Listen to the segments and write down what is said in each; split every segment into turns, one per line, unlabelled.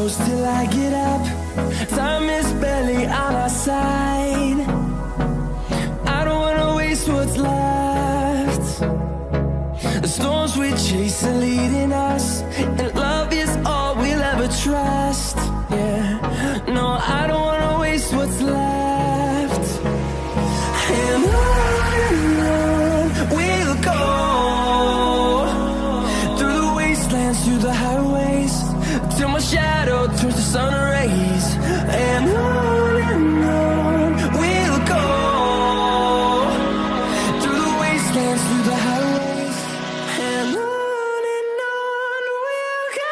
close till I get up. Time is barely on our side. I don't wanna waste what's left. The storms we chase are leading us, and love is all we'll ever trust. Yeah, no, I don't wanna waste what's left. And on we'll go, through the wastelands, through the highways, till my shadow turns to sun rays. And on we'll go, through the wastelands, through the highways, and on we'll go.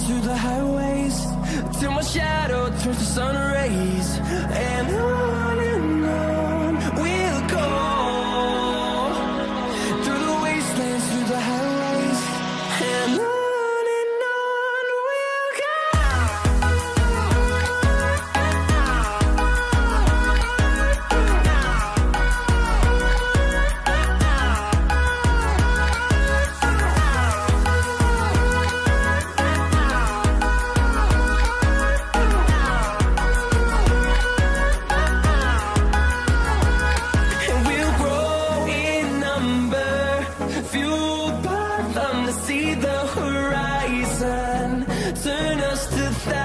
Through the highways, till my shadow turns to sun rays. And on we'll go, through the wastelands, through the highways, and on we'll go. Fueled by them to see the horizon, turn us to thousands.